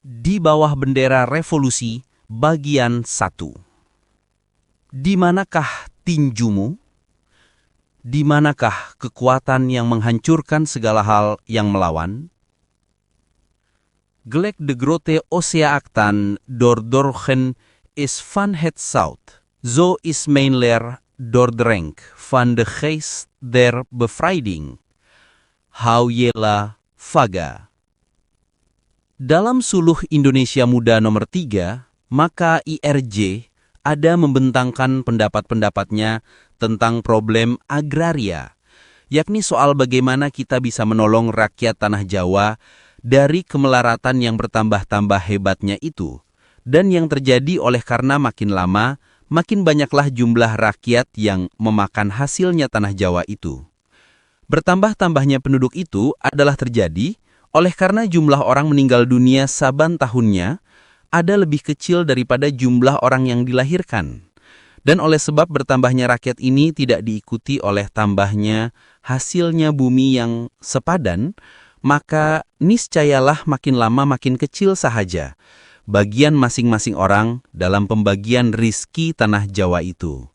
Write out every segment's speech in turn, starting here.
Di bawah bendera revolusi, bagian 1. Di manakah tinjumu? Di manakah kekuatan yang menghancurkan segala hal yang melawan? Gelijk de grote oceaaktan door dorgen is van het zout. Zo is mijn leer doordrenkt van de geest der bevrijding. Hou jela vaga. Dalam Suluh Indonesia Muda nomor 3, maka IRJ ada membentangkan pendapat-pendapatnya tentang problem agraria, yakni soal bagaimana kita bisa menolong rakyat Tanah Jawa dari kemelaratan yang bertambah-tambah hebatnya itu, dan yang terjadi oleh karena makin lama, makin banyaklah jumlah rakyat yang memakan hasilnya Tanah Jawa itu. Bertambah-tambahnya penduduk itu adalah terjadi oleh karena jumlah orang meninggal dunia saban tahunnya ada lebih kecil daripada jumlah orang yang dilahirkan. Dan oleh sebab bertambahnya rakyat ini tidak diikuti oleh tambahnya hasilnya bumi yang sepadan, maka niscayalah makin lama makin kecil sahaja bagian masing-masing orang dalam pembagian rizki Tanah Jawa itu.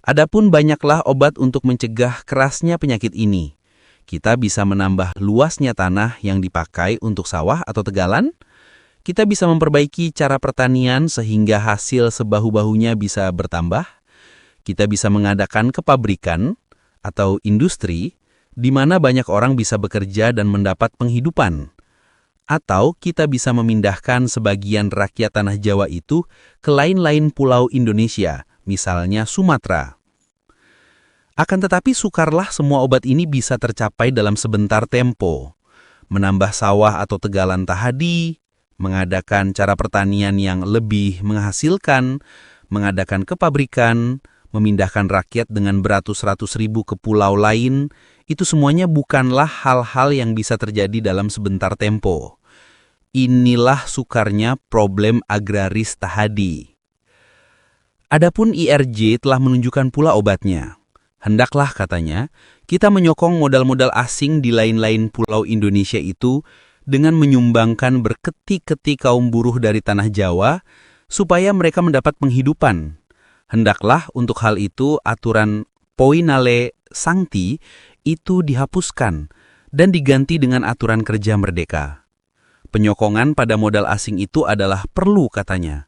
Adapun banyaklah obat untuk mencegah kerasnya penyakit ini. Kita bisa menambah luasnya tanah yang dipakai untuk sawah atau tegalan. Kita bisa memperbaiki cara pertanian sehingga hasil sebahu-bahunya bisa bertambah. Kita bisa mengadakan kepabrikan atau industri di mana banyak orang bisa bekerja dan mendapat penghidupan. Atau kita bisa memindahkan sebagian rakyat Tanah Jawa itu ke lain-lain pulau Indonesia, misalnya Sumatera. Akan tetapi sukarlah semua obat ini bisa tercapai dalam sebentar tempo. Menambah sawah atau tegalan tahadi, mengadakan cara pertanian yang lebih menghasilkan, mengadakan kepabrikan, memindahkan rakyat dengan beratus-ratus ribu ke pulau lain, itu semuanya bukanlah hal-hal yang bisa terjadi dalam sebentar tempo. Inilah sukarnya problem agraris tahadi. Adapun IRJ telah menunjukkan pula obatnya. Hendaklah, katanya, kita menyokong modal-modal asing di lain-lain pulau Indonesia itu dengan menyumbangkan berketi-keti kaum buruh dari Tanah Jawa supaya mereka mendapat penghidupan. Hendaklah untuk hal itu aturan Poinale Sancti itu dihapuskan dan diganti dengan aturan kerja merdeka. Penyokongan pada modal asing itu adalah perlu, katanya.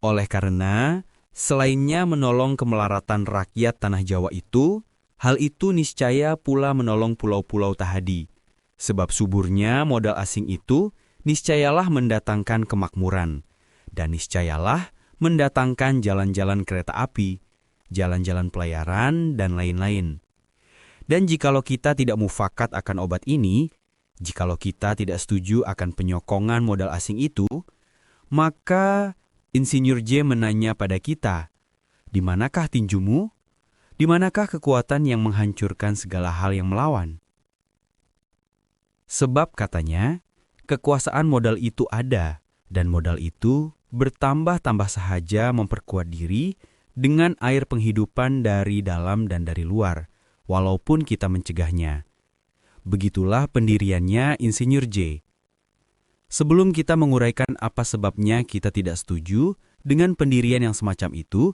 Oleh karena selainnya menolong kemelaratan rakyat Tanah Jawa itu, hal itu niscaya pula menolong pulau-pulau tahadi. Sebab suburnya modal asing itu niscayalah mendatangkan kemakmuran, dan niscayalah mendatangkan jalan-jalan kereta api, jalan-jalan pelayaran, dan lain-lain. Dan jikalau kita tidak mufakat akan obat ini, jikalau kita tidak setuju akan penyokongan modal asing itu, maka Insinyur J menanya pada kita, di manakah tinjumu? Di manakah kekuatan yang menghancurkan segala hal yang melawan? Sebab katanya, kekuasaan modal itu ada, dan modal itu bertambah-tambah sahaja memperkuat diri dengan air penghidupan dari dalam dan dari luar, walaupun kita mencegahnya. Begitulah pendiriannya Insinyur J. Sebelum kita menguraikan apa sebabnya kita tidak setuju dengan pendirian yang semacam itu,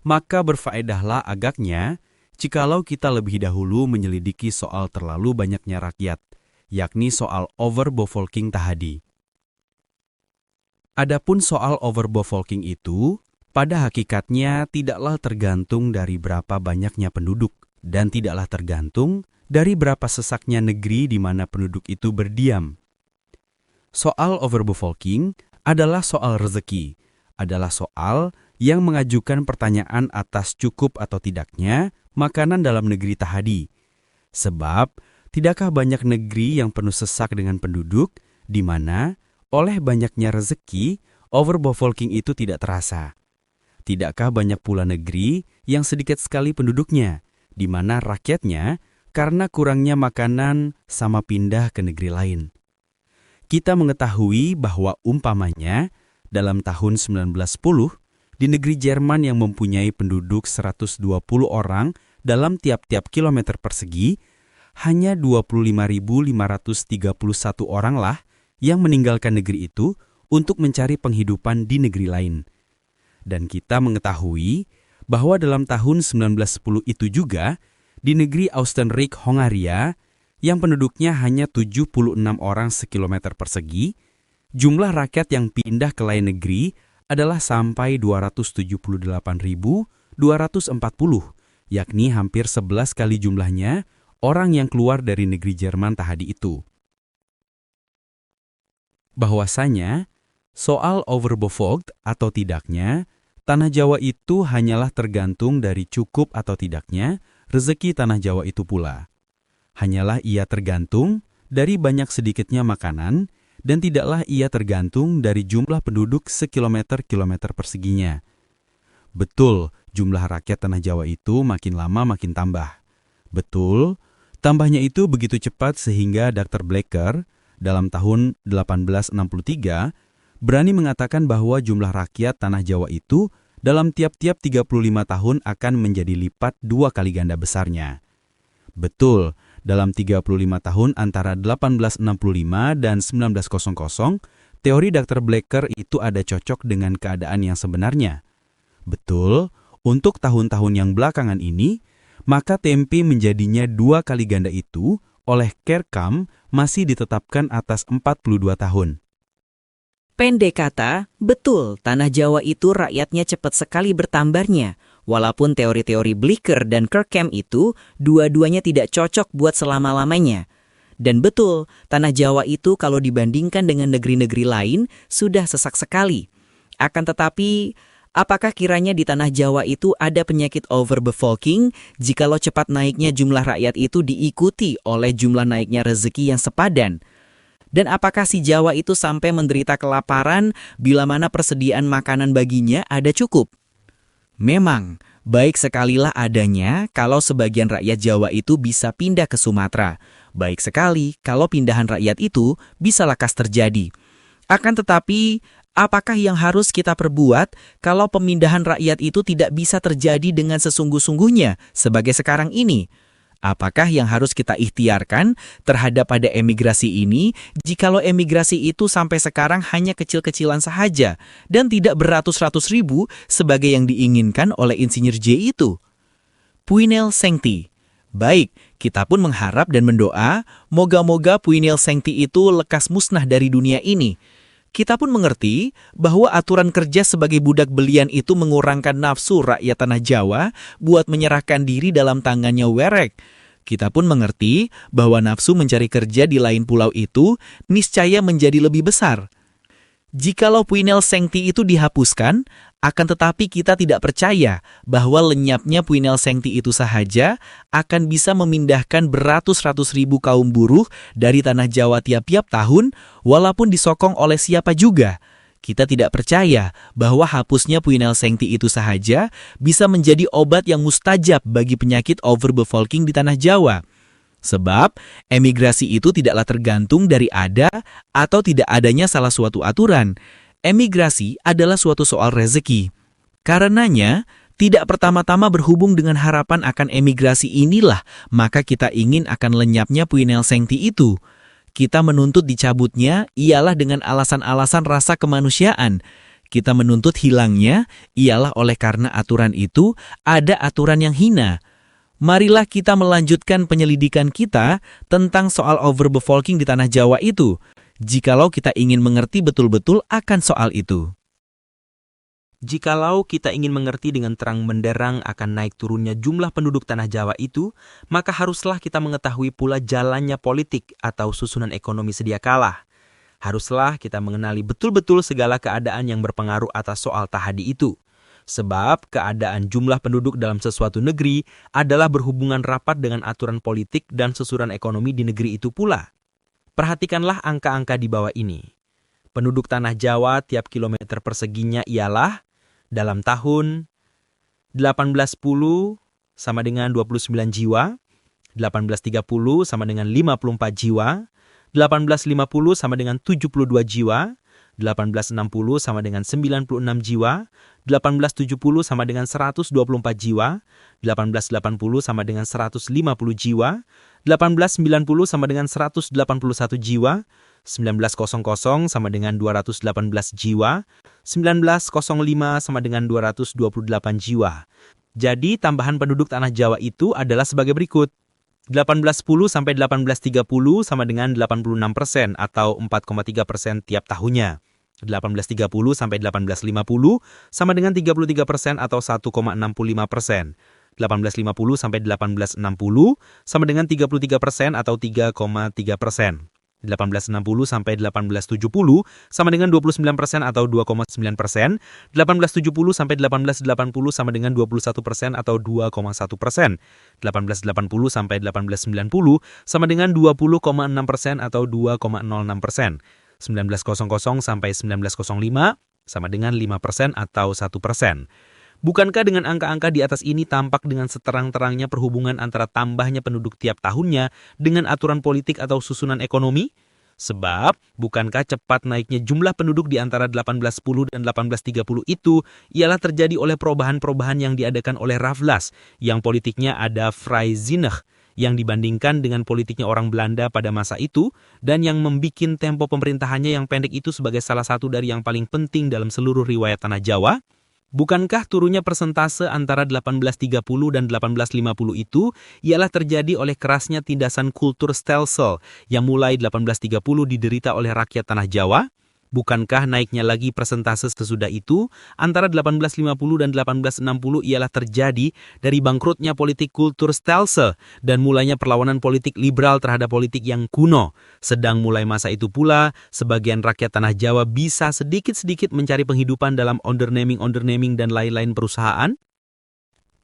maka berfaedahlah agaknya jikalau kita lebih dahulu menyelidiki soal terlalu banyaknya rakyat, yakni soal overbevolking tahadi. Adapun soal overbevolking itu, pada hakikatnya tidaklah tergantung dari berapa banyaknya penduduk, dan tidaklah tergantung dari berapa sesaknya negeri di mana penduduk itu berdiam. Soal overbevolking adalah soal rezeki, adalah soal yang mengajukan pertanyaan atas cukup atau tidaknya makanan dalam negeri tahadi. Sebab, tidakkah banyak negeri yang penuh sesak dengan penduduk, di mana oleh banyaknya rezeki, overbevolking itu tidak terasa? Tidakkah banyak pula negeri yang sedikit sekali penduduknya, di mana rakyatnya karena kurangnya makanan sama pindah ke negeri lain? Kita mengetahui bahwa umpamanya dalam tahun 1910 di negeri Jerman yang mempunyai penduduk 120 orang dalam tiap-tiap kilometer persegi, hanya 25.531 oranglah yang meninggalkan negeri itu untuk mencari penghidupan di negeri lain. Dan kita mengetahui bahwa dalam tahun 1910 itu juga, di negeri Oostenrijk, Hongaria, yang penduduknya hanya 76 orang sekilometer persegi, jumlah rakyat yang pindah ke lain negeri adalah sampai 278.240, yakni hampir 11 kali jumlahnya orang yang keluar dari negeri Jerman tadi itu. Bahwasanya, soal overbevolkt atau tidaknya, Tanah Jawa itu hanyalah tergantung dari cukup atau tidaknya rezeki Tanah Jawa itu pula. Hanyalah ia tergantung dari banyak sedikitnya makanan dan tidaklah ia tergantung dari jumlah penduduk sekilometer-kilometer perseginya. Betul, jumlah rakyat Tanah Jawa itu makin lama makin tambah. Betul, tambahnya itu begitu cepat sehingga Dr. Blecker dalam tahun 1863 berani mengatakan bahwa jumlah rakyat Tanah Jawa itu dalam tiap-tiap 35 tahun akan menjadi lipat 2 kali ganda besarnya. Betul, dalam 35 tahun antara 1865 dan 1900, teori Dr. Blecker itu ada cocok dengan keadaan yang sebenarnya. Betul, untuk tahun-tahun yang belakangan ini, maka tempe menjadinya 2 kali ganda itu oleh Kerkam masih ditetapkan atas 42 tahun. Pendek kata, betul Tanah Jawa itu rakyatnya cepat sekali bertambahnya. Walaupun teori-teori Blecker dan Kerkam itu dua-duanya tidak cocok buat selama-lamanya. Dan betul, Tanah Jawa itu kalau dibandingkan dengan negeri-negeri lain sudah sesak sekali. Akan tetapi, apakah kiranya di Tanah Jawa itu ada penyakit overbevolking jikalau cepat naiknya jumlah rakyat itu diikuti oleh jumlah naiknya rezeki yang sepadan? Dan apakah si Jawa itu sampai menderita kelaparan bila mana persediaan makanan baginya ada cukup? Memang, baik sekalilah adanya kalau sebagian rakyat Jawa itu bisa pindah ke Sumatera. Baik sekali kalau pindahan rakyat itu bisa lekas terjadi. Akan tetapi, apakah yang harus kita perbuat kalau pemindahan rakyat itu tidak bisa terjadi dengan sesungguh-sungguhnya sebagai sekarang ini? Apakah yang harus kita ikhtiarkan terhadap pada emigrasi ini jikalau emigrasi itu sampai sekarang hanya kecil-kecilan sahaja dan tidak beratus-ratus ribu sebagai yang diinginkan oleh Insinyur J itu? Puinel Sancti. Baik, kita pun mengharap dan mendoa, moga-moga Puinel Sancti itu lekas musnah dari dunia ini. Kita pun mengerti bahwa aturan kerja sebagai budak belian itu mengurangkan nafsu rakyat Tanah Jawa buat menyerahkan diri dalam tangannya Werek. Kita pun mengerti bahwa nafsu mencari kerja di lain pulau itu niscaya menjadi lebih besar. Jikalau Puinel Sancti itu dihapuskan, akan tetapi kita tidak percaya bahwa lenyapnya Puinel Sancti itu sahaja akan bisa memindahkan beratus-ratus ribu kaum buruh dari Tanah Jawa tiap-tiap tahun, walaupun disokong oleh siapa juga. Kita tidak percaya bahwa hapusnya Puinel Sancti itu sahaja bisa menjadi obat yang mustajab bagi penyakit overbevolking di Tanah Jawa. Sebab, emigrasi itu tidaklah tergantung dari ada atau tidak adanya salah suatu aturan. Emigrasi adalah suatu soal rezeki. Karenanya, tidak pertama-tama berhubung dengan harapan akan emigrasi inilah, maka kita ingin akan lenyapnya Puinel Sancti itu. Kita menuntut dicabutnya ialah dengan alasan-alasan rasa kemanusiaan. Kita menuntut hilangnya ialah oleh karena aturan itu ada aturan yang hina. Marilah kita melanjutkan penyelidikan kita tentang soal overbevolking di Tanah Jawa itu, jikalau kita ingin mengerti betul-betul akan soal itu. Jikalau kita ingin mengerti dengan terang benderang akan naik turunnya jumlah penduduk Tanah Jawa itu, maka haruslah kita mengetahui pula jalannya politik atau susunan ekonomi sedia kala. Haruslah kita mengenali betul-betul segala keadaan yang berpengaruh atas soal tahadi itu. Sebab keadaan jumlah penduduk dalam sesuatu negeri adalah berhubungan rapat dengan aturan politik dan susunan ekonomi di negeri itu pula. Perhatikanlah angka-angka di bawah ini. Penduduk Tanah Jawa tiap kilometer perseginya ialah dalam tahun 1810 sama dengan 29 jiwa, 1830 sama dengan 54 jiwa, 1850 sama dengan 72 jiwa, 1860 sama dengan 96 jiwa, 1870 sama dengan 124 jiwa, 1880 sama dengan 150 jiwa, 1890 sama dengan 181 jiwa, 1900 sama dengan 218 jiwa, 1905 sama dengan 228 jiwa. Jadi tambahan penduduk Tanah Jawa itu adalah sebagai berikut. 1810 sampai 1830 sama dengan 86% atau 4,3% tiap tahunnya. 1830 sampai 1850 sama dengan 33% atau 1,65%. 1850 sampai 1860 sama dengan 33% atau 3,3%. 1860 sampai 1870 sama dengan 29% atau 2,9%. 1870 sampai 1880 sama dengan 21% atau 2,1%. 1880 sampai 1890 sama dengan 20,6% atau 2,06%. 1900 sampai 1905 sama dengan 5% atau 1%. Bukankah dengan angka-angka di atas ini tampak dengan seterang-terangnya perhubungan antara tambahnya penduduk tiap tahunnya dengan aturan politik atau susunan ekonomi? Sebab, bukankah cepat naiknya jumlah penduduk di antara 1810 dan 1830 itu ialah terjadi oleh perubahan-perubahan yang diadakan oleh Raffles, yang politiknya ada Vrijzinnig, yang dibandingkan dengan politiknya orang Belanda pada masa itu, dan yang membikin tempo pemerintahannya yang pendek itu sebagai salah satu dari yang paling penting dalam seluruh riwayat Tanah Jawa? Bukankah turunnya persentase antara 1830 dan 1850 itu ialah terjadi oleh kerasnya tindasan kultur stelsel yang mulai 1830 diderita oleh rakyat Tanah Jawa? Bukankah naiknya lagi persentase sesudah itu antara 1850 dan 1860 ialah terjadi dari bangkrutnya politik kultur stelsel dan mulainya perlawanan politik liberal terhadap politik yang kuno? Sedang mulai masa itu pula, sebagian rakyat Tanah Jawa bisa sedikit-sedikit mencari penghidupan dalam ondernaming dan lain-lain perusahaan?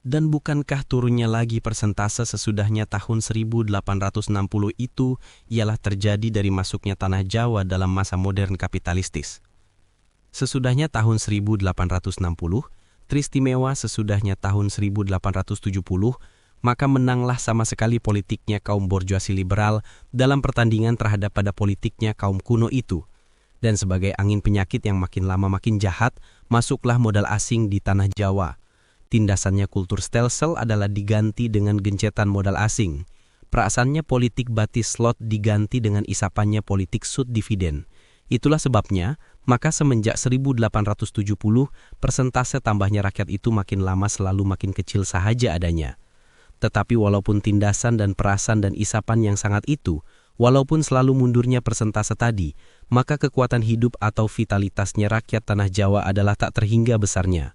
Dan bukankah turunnya lagi persentase sesudahnya tahun 1860 itu ialah terjadi dari masuknya Tanah Jawa dalam masa modern kapitalistis? Sesudahnya tahun 1860, teristimewa sesudahnya tahun 1870, maka menanglah sama sekali politiknya kaum borjuasi liberal dalam pertandingan terhadap pada politiknya kaum kuno itu. Dan sebagai angin penyakit yang makin lama makin jahat, masuklah modal asing di Tanah Jawa. Tindasannya kultur stelsel adalah diganti dengan gencetan modal asing. Perasaannya politik batis slot diganti dengan isapannya politik sud dividen. Itulah sebabnya, maka semenjak 1870, persentase tambahnya rakyat itu makin lama selalu makin kecil sahaja adanya. Tetapi walaupun tindasan dan perasan dan isapan yang sangat itu, walaupun selalu mundurnya persentase tadi, maka kekuatan hidup atau vitalitasnya rakyat Tanah Jawa adalah tak terhingga besarnya.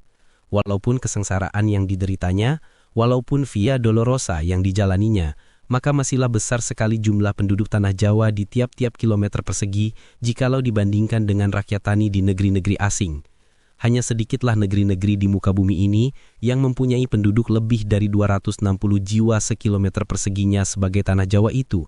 Walaupun kesengsaraan yang dideritanya, walaupun via dolorosa yang dijalaninya, maka masihlah besar sekali jumlah penduduk Tanah Jawa di tiap-tiap kilometer persegi jikalau dibandingkan dengan rakyat tani di negeri-negeri asing. Hanya sedikitlah negeri-negeri di muka bumi ini yang mempunyai penduduk lebih dari 260 jiwa sekilometer perseginya sebagai Tanah Jawa itu.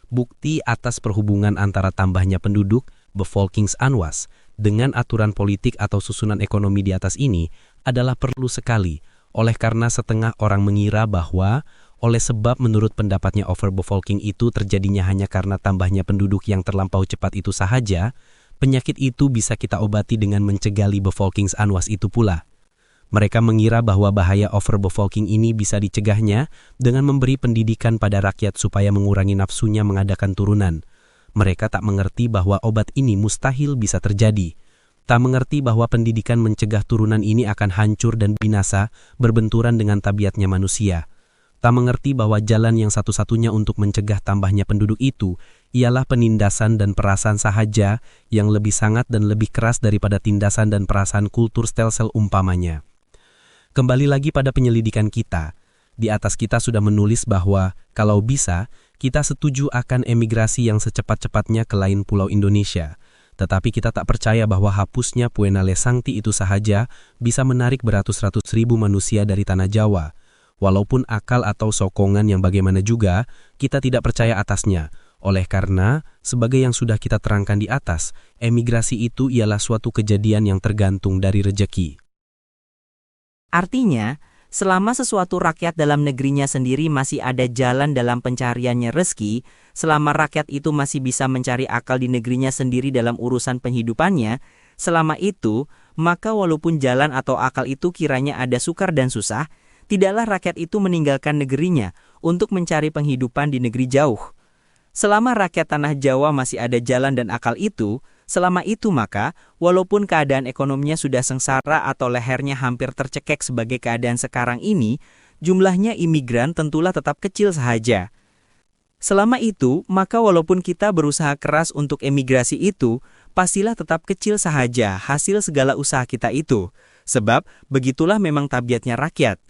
Bukti atas perhubungan antara tambahnya penduduk, bevolkingsaanwas, dengan aturan politik atau susunan ekonomi di atas ini adalah perlu sekali, oleh karena setengah orang mengira bahwa oleh sebab menurut pendapatnya overbevolking itu terjadinya hanya karena tambahnya penduduk yang terlampau cepat itu sahaja, penyakit itu bisa kita obati dengan mencegali bevolkingsaanwas itu pula. Mereka mengira bahwa bahaya overbevolking ini bisa dicegahnya dengan memberi pendidikan pada rakyat supaya mengurangi nafsunya mengadakan turunan. Mereka tak mengerti bahwa obat ini mustahil bisa terjadi. Tak mengerti bahwa pendidikan mencegah turunan ini akan hancur dan binasa berbenturan dengan tabiatnya manusia. Tak mengerti bahwa jalan yang satu-satunya untuk mencegah tambahnya penduduk itu ialah penindasan dan perasaan sahaja yang lebih sangat dan lebih keras daripada tindasan dan perasaan kultur stelsel umpamanya. Kembali lagi pada penyelidikan kita. Di atas kita sudah menulis bahwa, kalau bisa, kita setuju akan emigrasi yang secepat-cepatnya ke lain pulau Indonesia. Tetapi kita tak percaya bahwa hapusnya Puenale Sancti itu sahaja bisa menarik beratus-ratus ribu manusia dari Tanah Jawa. Walaupun akal atau sokongan yang bagaimana juga, kita tidak percaya atasnya. Oleh karena, sebagai yang sudah kita terangkan di atas, emigrasi itu ialah suatu kejadian yang tergantung dari rejeki. Artinya, selama sesuatu rakyat dalam negerinya sendiri masih ada jalan dalam pencariannya rezeki, selama rakyat itu masih bisa mencari akal di negerinya sendiri dalam urusan penghidupannya, selama itu, maka walaupun jalan atau akal itu kiranya ada sukar dan susah, tidaklah rakyat itu meninggalkan negerinya untuk mencari penghidupan di negeri jauh. Selama rakyat tanah Jawa masih ada jalan dan akal itu, selama itu maka, walaupun keadaan ekonominya sudah sengsara atau lehernya hampir tercekek sebagai keadaan sekarang ini, jumlahnya imigran tentulah tetap kecil saja. Selama itu, maka walaupun kita berusaha keras untuk emigrasi itu, pastilah tetap kecil saja hasil segala usaha kita itu. Sebab, begitulah memang tabiatnya rakyat.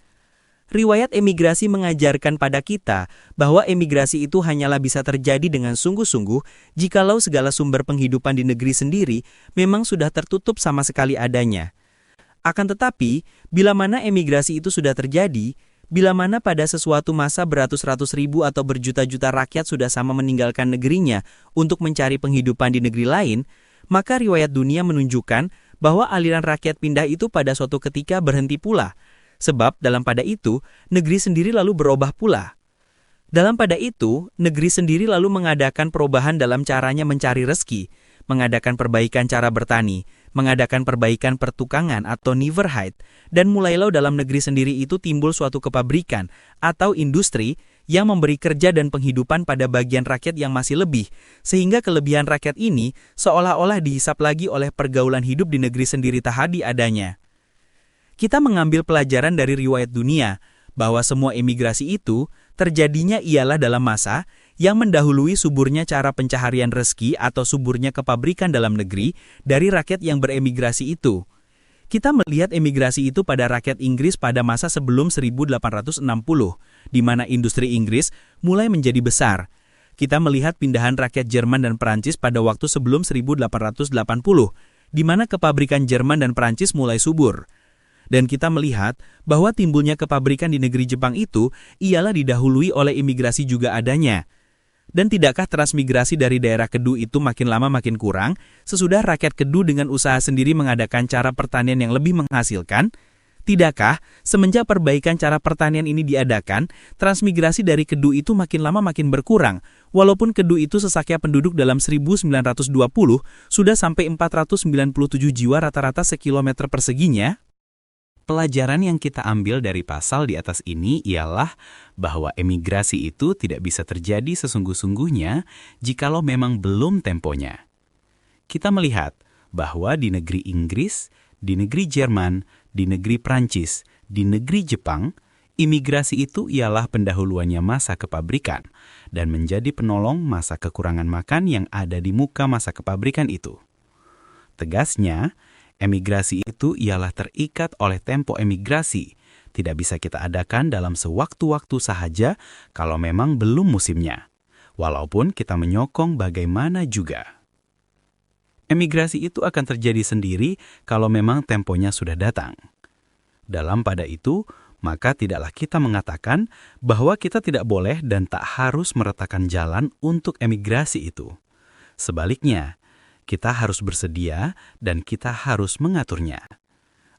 Riwayat emigrasi mengajarkan pada kita bahwa emigrasi itu hanyalah bisa terjadi dengan sungguh-sungguh jikalau segala sumber penghidupan di negeri sendiri memang sudah tertutup sama sekali adanya. Akan tetapi, bila mana emigrasi itu sudah terjadi, bila mana pada sesuatu masa beratus-ratus ribu atau berjuta-juta rakyat sudah sama meninggalkan negerinya untuk mencari penghidupan di negeri lain, maka riwayat dunia menunjukkan bahwa aliran rakyat pindah itu pada suatu ketika berhenti pula. Sebab dalam pada itu, negeri sendiri lalu berubah pula. Dalam pada itu, negeri sendiri lalu mengadakan perubahan dalam caranya mencari rezeki, mengadakan perbaikan cara bertani, mengadakan perbaikan pertukangan atau Neverheit, dan mulailah dalam negeri sendiri itu timbul suatu kepabrikan atau industri yang memberi kerja dan penghidupan pada bagian rakyat yang masih lebih, sehingga kelebihan rakyat ini seolah-olah dihisap lagi oleh pergaulan hidup di negeri sendiri tahadi adanya. Kita mengambil pelajaran dari riwayat dunia, bahwa semua emigrasi itu terjadinya ialah dalam masa yang mendahului suburnya cara pencaharian rezeki atau suburnya kepabrikan dalam negeri dari rakyat yang beremigrasi itu. Kita melihat emigrasi itu pada rakyat Inggris pada masa sebelum 1860, di mana industri Inggris mulai menjadi besar. Kita melihat pindahan rakyat Jerman dan Perancis pada waktu sebelum 1880, di mana kepabrikan Jerman dan Perancis mulai subur. Dan kita melihat bahwa timbulnya kepabrikan di negeri Jepang itu ialah didahului oleh imigrasi juga adanya. Dan tidakkah transmigrasi dari daerah Kedu itu makin lama makin kurang, sesudah rakyat Kedu dengan usaha sendiri mengadakan cara pertanian yang lebih menghasilkan? Tidakkah semenjak perbaikan cara pertanian ini diadakan, transmigrasi dari Kedu itu makin lama makin berkurang, walaupun Kedu itu sesaknya penduduk dalam 1920 sudah sampai 497 jiwa rata-rata sekilometer perseginya? Pelajaran yang kita ambil dari pasal di atas ini ialah bahwa emigrasi itu tidak bisa terjadi sesungguh-sungguhnya jikalau memang belum temponya. Kita melihat bahwa di negeri Inggris, di negeri Jerman, di negeri Prancis, di negeri Jepang, imigrasi itu ialah pendahuluannya masa kepabrikan dan menjadi penolong masa kekurangan makan yang ada di muka masa kepabrikan itu. Tegasnya, emigrasi itu ialah terikat oleh tempo emigrasi, tidak bisa kita adakan dalam sewaktu-waktu sahaja kalau memang belum musimnya, walaupun kita menyokong bagaimana juga. Emigrasi itu akan terjadi sendiri kalau memang temponya sudah datang. Dalam pada itu, maka tidaklah kita mengatakan bahwa kita tidak boleh dan tak harus meretakan jalan untuk emigrasi itu. Sebaliknya, kita harus bersedia dan kita harus mengaturnya.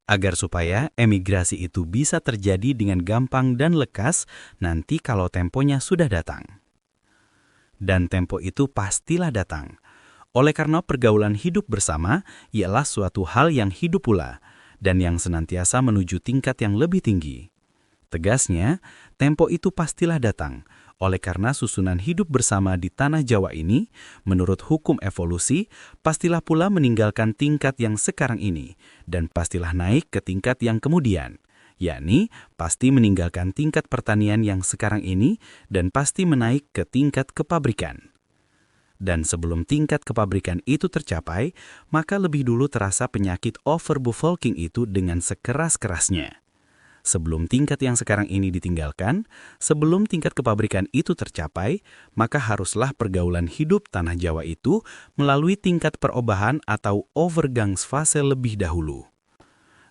Agar supaya emigrasi itu bisa terjadi dengan gampang dan lekas nanti kalau temponya sudah datang. Dan tempo itu pastilah datang. Oleh karena pergaulan hidup bersama ialah suatu hal yang hidup pula dan yang senantiasa menuju tingkat yang lebih tinggi. Tegasnya, tempo itu pastilah datang. Oleh karena susunan hidup bersama di tanah Jawa ini, menurut hukum evolusi, pastilah pula meninggalkan tingkat yang sekarang ini, dan pastilah naik ke tingkat yang kemudian, yakni pasti meninggalkan tingkat pertanian yang sekarang ini, dan pasti menaik ke tingkat kepabrikan. Dan sebelum tingkat kepabrikan itu tercapai, maka lebih dulu terasa penyakit overbevolking itu dengan sekeras-kerasnya. Sebelum tingkat yang sekarang ini ditinggalkan, sebelum tingkat kepabrikan itu tercapai, maka haruslah pergaulan hidup tanah Jawa itu melalui tingkat perubahan atau overgangsfase lebih dahulu.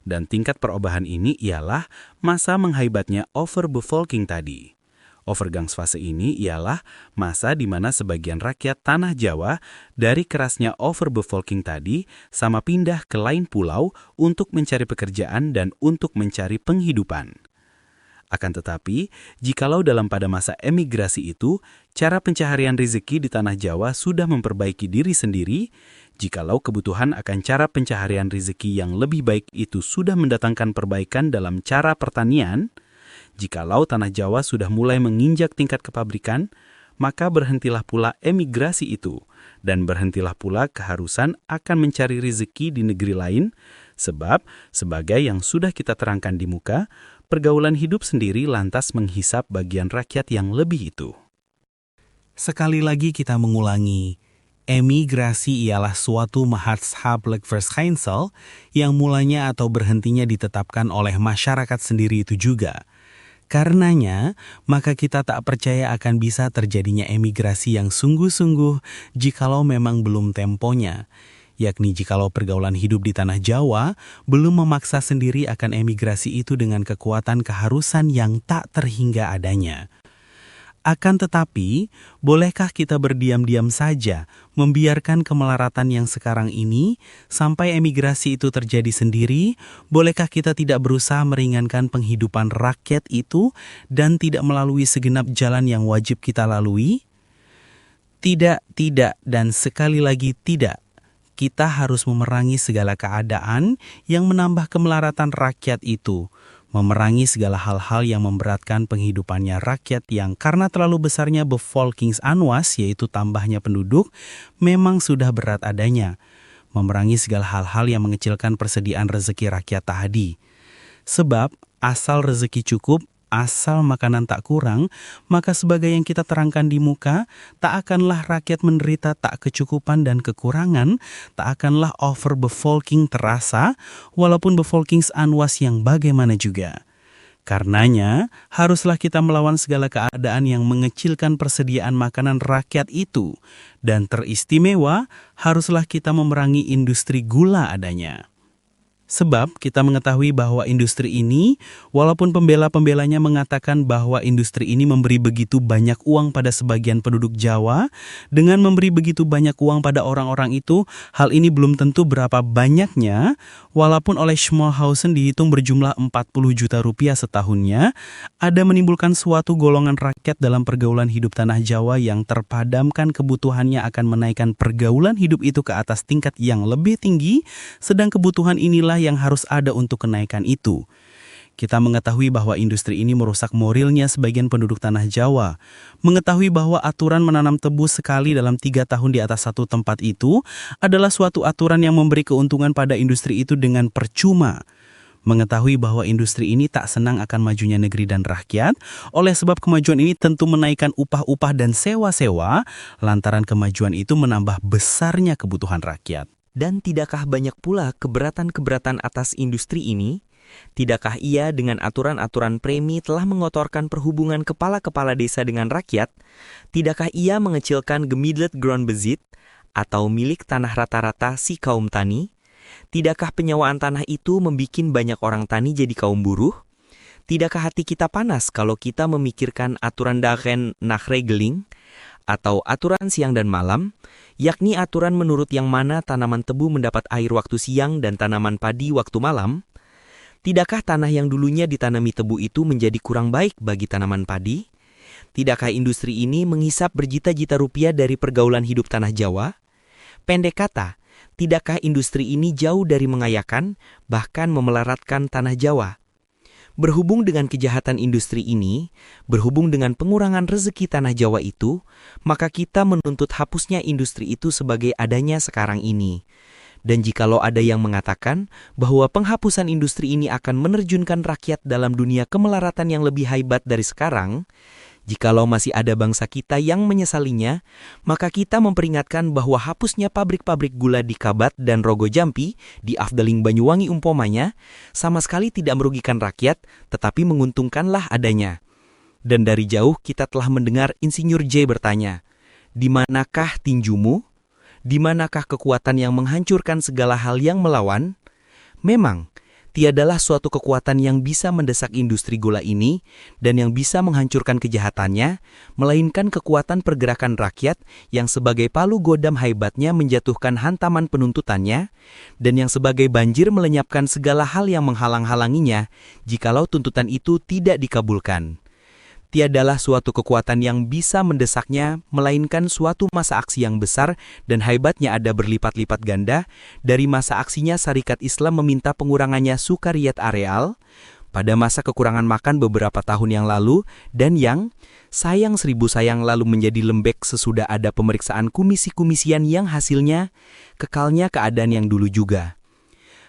Dan tingkat perubahan ini ialah masa menghaibatnya overbevolking tadi. Overgangsfase ini ialah masa di mana sebagian rakyat tanah Jawa dari kerasnya overbevolking tadi sama pindah ke lain pulau untuk mencari pekerjaan dan untuk mencari penghidupan. Akan tetapi, jikalau dalam pada masa emigrasi itu, cara pencaharian rezeki di tanah Jawa sudah memperbaiki diri sendiri, jikalau kebutuhan akan cara pencaharian rezeki yang lebih baik itu sudah mendatangkan perbaikan dalam cara pertanian, jikalau tanah Jawa sudah mulai menginjak tingkat kepabrikan, maka berhentilah pula emigrasi itu, dan berhentilah pula keharusan akan mencari rezeki di negeri lain, sebab sebagai yang sudah kita terangkan di muka, pergaulan hidup sendiri lantas menghisap bagian rakyat yang lebih itu. Sekali lagi kita mengulangi, emigrasi ialah suatu maatschappelijk verschijnsel yang mulanya atau berhentinya ditetapkan oleh masyarakat sendiri itu juga. Karenanya, maka kita tak percaya akan bisa terjadinya emigrasi yang sungguh-sungguh jikalau memang belum temponya, yakni jikalau pergaulan hidup di tanah Jawa belum memaksa sendiri akan emigrasi itu dengan kekuatan keharusan yang tak terhingga adanya. Akan tetapi, bolehkah kita berdiam-diam saja membiarkan kemelaratan yang sekarang ini sampai emigrasi itu terjadi sendiri? Bolehkah kita tidak berusaha meringankan penghidupan rakyat itu dan tidak melalui segenap jalan yang wajib kita lalui? Tidak, dan sekali lagi tidak. Kita harus memerangi segala keadaan yang menambah kemelaratan rakyat itu, memerangi segala hal-hal yang memberatkan penghidupannya rakyat yang karena terlalu besarnya bevolkingsaanwas, yaitu tambahnya penduduk, memang sudah berat adanya. Memerangi segala hal-hal yang mengecilkan persediaan rezeki rakyat tadi. Sebab, asal rezeki cukup, asal makanan tak kurang, maka sebagai yang kita terangkan di muka, tak akanlah rakyat menderita tak kecukupan dan kekurangan, tak akanlah overbevolking terasa, walaupun bevolkingsaanwas yang bagaimana juga. Karenanya, haruslah kita melawan segala keadaan yang mengecilkan persediaan makanan rakyat itu, dan teristimewa, haruslah kita memerangi industri gula adanya. Sebab kita mengetahui bahwa industri ini, walaupun pembela-pembelanya mengatakan bahwa industri ini memberi begitu banyak uang pada sebagian penduduk Jawa, dengan memberi begitu banyak uang pada orang-orang itu, hal ini belum tentu berapa banyaknya, walaupun oleh Schmalhausen dihitung berjumlah 40 juta rupiah setahunnya, ada menimbulkan suatu golongan rakyat dalam pergaulan hidup tanah Jawa yang terpadamkan kebutuhannya akan menaikkan pergaulan hidup itu ke atas tingkat yang lebih tinggi, sedang kebutuhan inilah yang harus ada untuk kenaikan itu. Kita mengetahui bahwa industri ini merusak moralnya sebagian penduduk tanah Jawa. Mengetahui bahwa aturan menanam tebu sekali dalam 3 tahun di atas satu tempat itu adalah suatu aturan yang memberi keuntungan pada industri itu dengan percuma. Mengetahui bahwa industri ini tak senang akan majunya negeri dan rakyat, oleh sebab kemajuan ini tentu menaikkan upah-upah dan sewa-sewa, lantaran kemajuan itu menambah besarnya kebutuhan rakyat. Dan tidakkah banyak pula keberatan-keberatan atas industri ini? Tidakkah ia dengan aturan-aturan premi telah mengotorkan perhubungan kepala-kepala desa dengan rakyat? Tidakkah ia mengecilkan gemiddeld grondbezit atau milik tanah rata-rata si kaum tani? Tidakkah penyewaan tanah itu membuat banyak orang tani jadi kaum buruh? Tidakkah hati kita panas kalau kita memikirkan aturan dagen nachregeling atau aturan siang dan malam, yakni aturan menurut yang mana tanaman tebu mendapat air waktu siang dan tanaman padi waktu malam? Tidakkah tanah yang dulunya ditanami tebu itu menjadi kurang baik bagi tanaman padi? Tidakkah industri ini menghisap berjuta-juta rupiah dari pergaulan hidup tanah Jawa? Pendek kata, tidakkah industri ini jauh dari mengayakan, bahkan memelaratkan tanah Jawa? Berhubung dengan kejahatan industri ini, berhubung dengan pengurangan rezeki tanah Jawa itu, maka kita menuntut hapusnya industri itu sebagai adanya sekarang ini. Dan jikalau ada yang mengatakan bahwa penghapusan industri ini akan menerjunkan rakyat dalam dunia kemelaratan yang lebih hebat dari sekarang, jikalau masih ada bangsa kita yang menyesalinya, maka kita memperingatkan bahwa hapusnya pabrik-pabrik gula di Kabat dan Rogo Jampi, di Afdeling Banyuwangi umpamanya, sama sekali tidak merugikan rakyat, tetapi menguntungkanlah adanya. Dan dari jauh kita telah mendengar Insinyur J bertanya, "Di manakah tinjumu? Di manakah kekuatan yang menghancurkan segala hal yang melawan?" Memang, tiadalah suatu kekuatan yang bisa mendesak industri gula ini dan yang bisa menghancurkan kejahatannya, melainkan kekuatan pergerakan rakyat yang sebagai palu godam hebatnya menjatuhkan hantaman penuntutannya, dan yang sebagai banjir melenyapkan segala hal yang menghalang-halanginya jikalau tuntutan itu tidak dikabulkan. Tiadalah suatu kekuatan yang bisa mendesaknya, melainkan suatu masa aksi yang besar dan hebatnya ada berlipat-lipat ganda dari masa aksinya Syarikat Islam meminta pengurangannya sukariyat areal, pada masa kekurangan makan beberapa tahun yang lalu dan yang sayang seribu sayang lalu menjadi lembek sesudah ada pemeriksaan komisi-komisian yang hasilnya kekalnya keadaan yang dulu juga.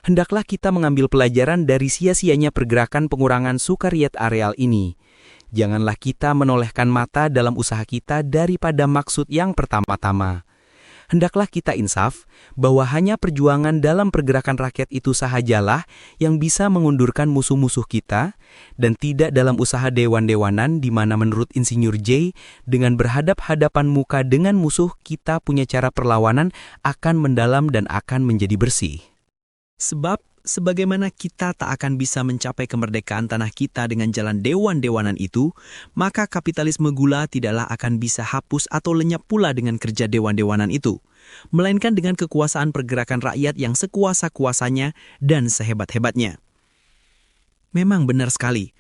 Hendaklah kita mengambil pelajaran dari sia-sianya pergerakan pengurangan sukariat areal ini. Janganlah kita menolehkan mata dalam usaha kita daripada maksud yang pertama-tama. Hendaklah kita insaf bahwa hanya perjuangan dalam pergerakan rakyat itu sahajalah yang bisa mengundurkan musuh-musuh kita dan tidak dalam usaha dewan-dewanan di mana menurut Insinyur J dengan berhadap-hadapan muka dengan musuh kita punya cara perlawanan akan mendalam dan akan menjadi bersih. Sebab, sebagaimana kita tak akan bisa mencapai kemerdekaan tanah kita dengan jalan dewan-dewanan itu, maka kapitalisme gula tidaklah akan bisa hapus atau lenyap pula dengan kerja dewan-dewanan itu, melainkan dengan kekuasaan pergerakan rakyat yang sekuasa-kuasanya dan sehebat-hebatnya. Memang benar sekali,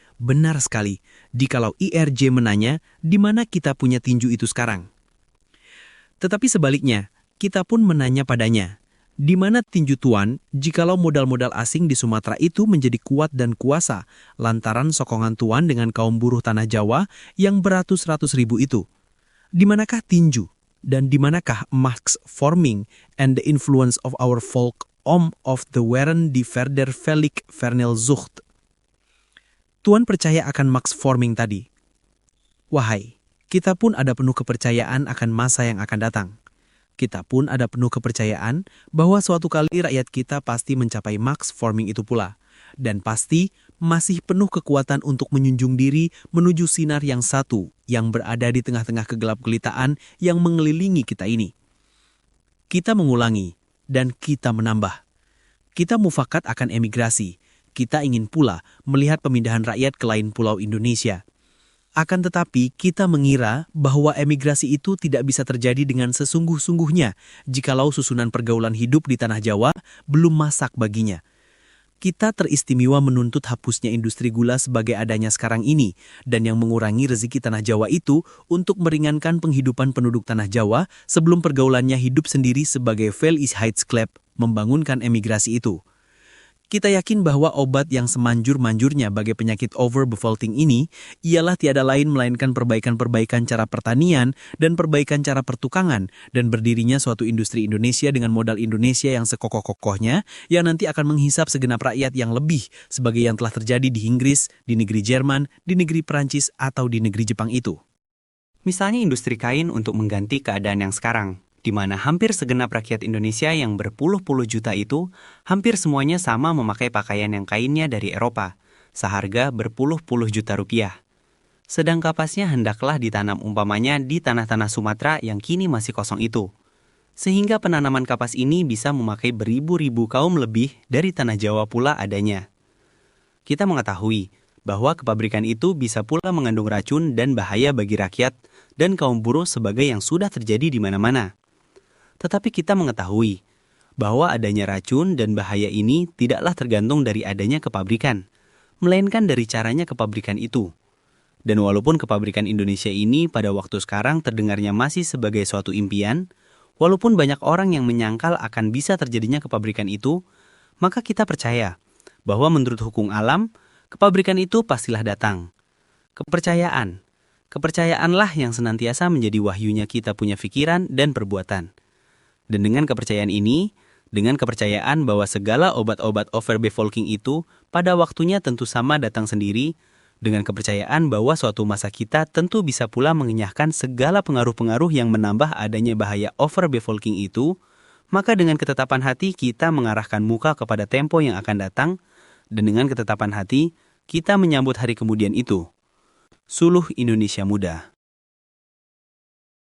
jikalau IRJ menanya di mana kita punya tinju itu sekarang. Tetapi sebaliknya, kita pun menanya padanya, di mana tinju Tuan jikalau modal-modal asing di Sumatera itu menjadi kuat dan kuasa lantaran sokongan Tuan dengan kaum buruh tanah Jawa yang beratus-ratus ribu itu? Di manakah tinju dan di manakah Marx forming and the influence of our folk of the Waren die verder Velik Vernel Zucht? Tuan percaya akan Marx forming tadi. Wahai, kita pun ada penuh kepercayaan akan masa yang akan datang. Kita pun ada penuh kepercayaan bahwa suatu kali rakyat kita pasti mencapai Marx forming itu pula. Dan pasti masih penuh kekuatan untuk menjunjung diri menuju sinar yang satu yang berada di tengah-tengah kegelap-gelitaan yang mengelilingi kita ini. Kita mengulangi dan kita menambah. Kita mufakat akan emigrasi. Kita ingin pula melihat pemindahan rakyat ke lain pulau Indonesia. Akan tetapi, kita mengira bahwa emigrasi itu tidak bisa terjadi dengan sesungguh-sungguhnya jikalau susunan pergaulan hidup di Tanah Jawa belum masak baginya. Kita teristimewa menuntut hapusnya industri gula sebagai adanya sekarang ini dan yang mengurangi rezeki Tanah Jawa itu untuk meringankan penghidupan penduduk Tanah Jawa sebelum pergaulannya hidup sendiri sebagai Veiligheidsklep membangunkan emigrasi itu. Kita yakin bahwa obat yang semanjur-manjurnya bagi penyakit overbevolking ini ialah tiada lain melainkan perbaikan-perbaikan cara pertanian dan perbaikan cara pertukangan dan berdirinya suatu industri Indonesia dengan modal Indonesia yang sekokoh-kokohnya yang nanti akan menghisap segenap rakyat yang lebih sebagai yang telah terjadi di Inggris, di negeri Jerman, di negeri Perancis atau di negeri Jepang itu. Misalnya industri kain untuk mengganti keadaan yang sekarang, di mana hampir segenap rakyat Indonesia yang berpuluh-puluh juta itu hampir semuanya sama memakai pakaian yang kainnya dari Eropa, seharga berpuluh-puluh juta rupiah. Sedang kapasnya hendaklah ditanam umpamanya di tanah-tanah Sumatera yang kini masih kosong itu. Sehingga penanaman kapas ini bisa memakai beribu-ribu kaum lebih dari tanah Jawa pula adanya. Kita mengetahui bahwa kepabrikan itu bisa pula mengandung racun dan bahaya bagi rakyat dan kaum buruh sebagai yang sudah terjadi di mana-mana. Tetapi kita mengetahui bahwa adanya racun dan bahaya ini tidaklah tergantung dari adanya kepabrikan, melainkan dari caranya kepabrikan itu. Dan walaupun kepabrikan Indonesia ini pada waktu sekarang terdengarnya masih sebagai suatu impian, walaupun banyak orang yang menyangkal akan bisa terjadinya kepabrikan itu, maka kita percaya bahwa menurut hukum alam, kepabrikan itu pastilah datang. Kepercayaanlah yang senantiasa menjadi wahyunya kita punya pikiran dan perbuatan. Dan dengan kepercayaan ini, dengan kepercayaan bahwa segala obat-obat overbevolking itu pada waktunya tentu sama datang sendiri, dengan kepercayaan bahwa suatu masa kita tentu bisa pula mengenyahkan segala pengaruh-pengaruh yang menambah adanya bahaya overbevolking itu, maka dengan ketetapan hati kita mengarahkan muka kepada tempo yang akan datang, dan dengan ketetapan hati kita menyambut hari kemudian itu. Suluh Indonesia Muda.